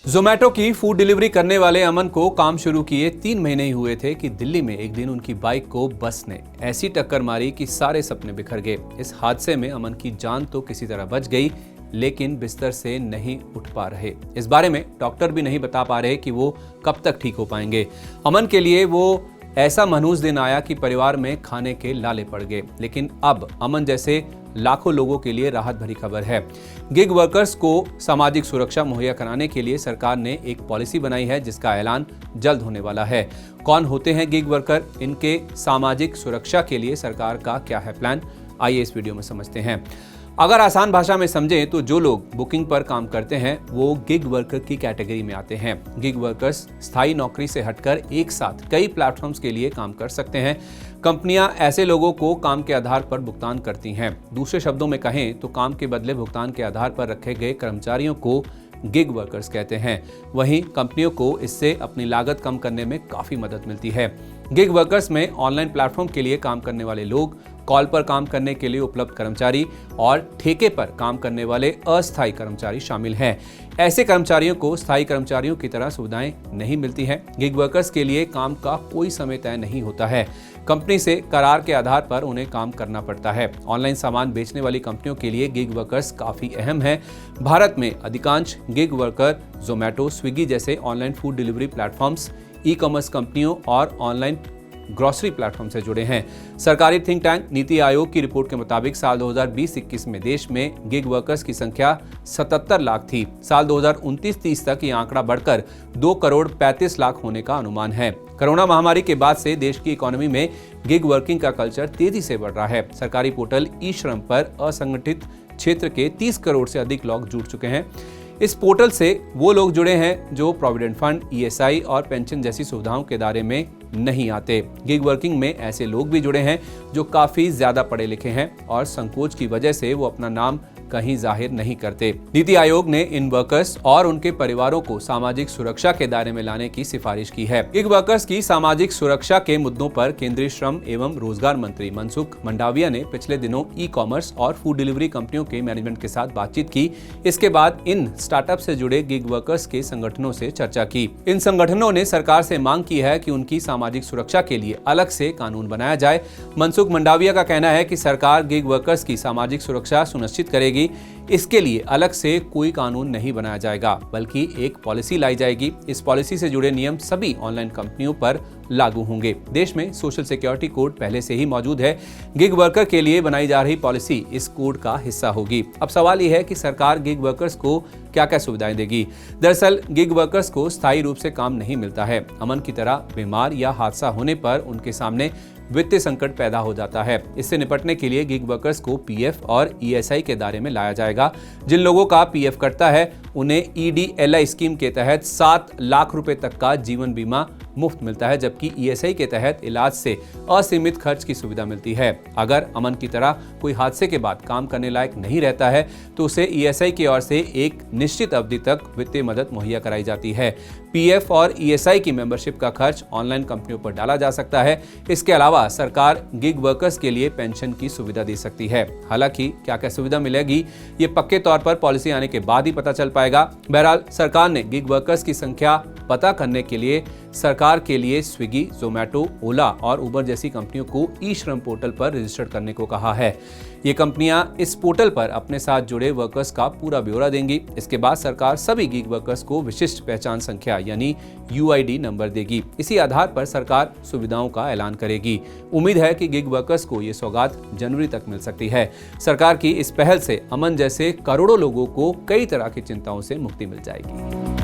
जोमैटो की food delivery करने वाले अमन को काम शुरू किए 3 महीने ही हुए थे कि दिल्ली में एक दिन उनकी बाइक को बस ने ऐसी टक्कर मारी कि सारे सपने बिखर गए। इस हादसे में अमन की जान तो किसी तरह बच गई, लेकिन बिस्तर से नहीं उठ पा रहे। इस बारे में डॉक्टर भी नहीं बता पा रहे कि वो कब तक ठीक हो पाएंगे। अमन के लिए वो ऐसा मनहूस दिन आया कि परिवार में खाने के लाले पड़ गए। लेकिन अब अमन जैसे लाखों लोगों के लिए राहत भरी खबर है। गिग वर्कर्स को सामाजिक सुरक्षा मुहैया कराने के लिए सरकार ने एक पॉलिसी बनाई है, जिसका ऐलान जल्द होने वाला है। कौन होते हैं गिग वर्कर, इनके सामाजिक सुरक्षा के लिए सरकार का क्या है प्लान, आइए इस वीडियो में समझते हैं। अगर आसान भाषा में समझें तो जो लोग बुकिंग पर काम करते हैं वो गिग वर्कर की कैटेगरी में आते हैं। गिग वर्कर्स स्थायी नौकरी से हटकर एक साथ कई प्लेटफॉर्म्स के लिए काम कर सकते हैं। कंपनियां ऐसे लोगों को काम के आधार पर भुगतान करती हैं। दूसरे शब्दों में कहें तो काम के बदले भुगतान के आधार पर रखे गए कर्मचारियों को गिग वर्कर्स कहते हैं। वहीं कंपनियों को इससे अपनी लागत कम करने में काफी मदद मिलती है। गिग वर्कर्स में ऑनलाइन प्लेटफॉर्म के लिए काम करने वाले लोग, कॉल पर काम करने के लिए उपलब्ध कर्मचारी और ठेके पर काम करने वाले अस्थायी कर्मचारी शामिल हैं। ऐसे कर्मचारियों को स्थायी कर्मचारियों की तरह सुविधाएं नहीं मिलती हैं। गिग वर्कर्स के लिए काम का कोई समय तय नहीं होता है। कंपनी से करार के आधार पर उन्हें काम करना पड़ता है। ऑनलाइन सामान बेचने वाली कंपनियों के लिए गिग वर्कर्स काफी अहम है। भारत में अधिकांश गिग वर्कर जोमैटो, स्विगी जैसे online food delivery platforms, e commerce कंपनियों और ऑनलाइन ग्रोसरी प्लेटफॉर्म से जुड़े हैं। सरकारी थिंक टैंक नीति आयोग की रिपोर्ट के मुताबिक साल 2020-21 में देश में गिग वर्कर्स की संख्या 77 लाख थी। साल 2029-30 तक ये आंकड़ा बढ़कर 2 करोड़ 35 लाख होने का अनुमान है। कोरोना महामारी के बाद से देश की इकोनॉमी में गिग वर्किंग का कल्चर तेजी से बढ़ रहा है। सरकारी पोर्टल ई श्रम पर असंगठित क्षेत्र के 30 करोड़ से अधिक लोग जुड़ चुके हैं। इस पोर्टल से वो लोग जुड़े हैं जो प्रोविडेंट फंड, ईएसआई और पेंशन जैसी सुविधाओं के दायरे में नहीं आते। गिग वर्किंग में ऐसे लोग भी जुड़े हैं जो काफी ज्यादा पढ़े लिखे हैं और संकोच की वजह से वो अपना नाम कहीं जाहिर नहीं करते। नीति आयोग ने इन वर्कर्स और उनके परिवारों को सामाजिक सुरक्षा के दायरे में लाने की सिफारिश की है। गिग वर्कर्स की सामाजिक सुरक्षा के मुद्दों पर केंद्रीय श्रम एवं रोजगार मंत्री मनसुख मंडाविया ने पिछले दिनों ई कॉमर्स और फूड डिलीवरी कंपनियों के मैनेजमेंट के साथ बातचीत की। इसके बाद इन स्टार्टअप से जुड़े गिग वर्कर्स के संगठनों से चर्चा की। इन संगठनों ने सरकार से मांग की है कि उनकी सामाजिक सुरक्षा के लिए अलग से कानून बनाया जाए। मनसुख मंडाविया का कहना है कि सरकार गिग वर्कर्स की सामाजिक सुरक्षा सुनिश्चित करेगी। इसके लिए अलग से कोई कानून नहीं बनाया जाएगा, बल्कि एक पॉलिसी लाई जाएगी। इस पॉलिसी से जुड़े नियम सभी ऑनलाइन कंपनियों पर लागू होंगे। देश में सोशल सिक्योरिटी कोड पहले से ही मौजूद है। गिग वर्कर के लिए बनाई जा रही पॉलिसी इस कोड का हिस्सा होगी। अब सवाल यह है कि सरकार गिग वर्कर्स को क्या क्या सुविधाएं देगी। दरअसल गिग वर्कर्स को स्थायी रूप से काम नहीं मिलता है। अमन की तरह बीमार या हादसा होने पर उनके सामने वित्तीय संकट पैदा हो जाता है। इससे निपटने के लिए गिग वर्कर्स को पीएफ और ईएसआई के दायरे में लाया जाएगा। जिन लोगों का पीएफ कटता है उन्हें ईडीएलआई स्कीम के तहत 7 लाख रुपए तक का जीवन बीमा मुफ्त मिलता है, जबकि ईएसआई के तहत इलाज से असीमित खर्च की सुविधा मिलती है। अगर अमन की तरह कोई हादसे के बाद काम करने लायक नहीं रहता है तो उसे ईएसआई की ओर से एक निश्चित अवधि तक वित्तीय मदद मुहैया कराई जाती है। पीएफ और ईएसआई की मेंबरशिप का खर्च ऑनलाइन कंपनियों पर डाला जा सकता है। इसके अलावा सरकार गिग वर्कर्स के लिए पेंशन की सुविधा दे सकती है। हालांकि क्या क्या सुविधा मिलेगी ये पक्के तौर पर पॉलिसी आने के बाद ही पता चल पाएगा। बहरहाल सरकार ने गिग वर्कर्स की संख्या पता करने के लिए सरकार के लिए स्विगी, जोमैटो, ओला और उबर जैसी कंपनियों को ई श्रम पोर्टल पर रजिस्टर करने को कहा है। ये कंपनियां इस पोर्टल पर अपने साथ जुड़े वर्कर्स का पूरा ब्यौरा देंगी। इसके बाद सरकार सभी गिग वर्कर्स को विशिष्ट पहचान संख्या यानी यूआईडी नंबर देगी। इसी आधार पर सरकार सुविधाओं का ऐलान करेगी। उम्मीद है कि गिग वर्कर्स को ये सौगात जनवरी तक मिल सकती है। सरकार की इस पहल से अमन जैसे करोड़ों लोगों को कई तरह की चिंताओं से मुक्ति मिल जाएगी।